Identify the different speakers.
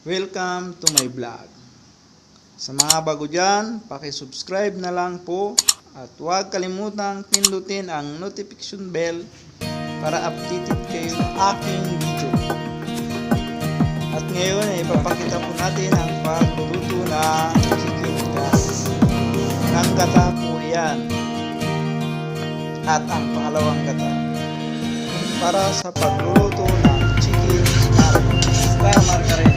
Speaker 1: Welcome to my vlog. Sa mga bago dyan, subscribe na lang po at huwag kalimutang pindutin ang notification bell para updated kayo ng aking video. At ngayon ay ipapakita po natin ang pagluluto ng chicken gas. Ng gata po yan. At ang pangalawang gata para sa pagluluto ng chicken star margarine.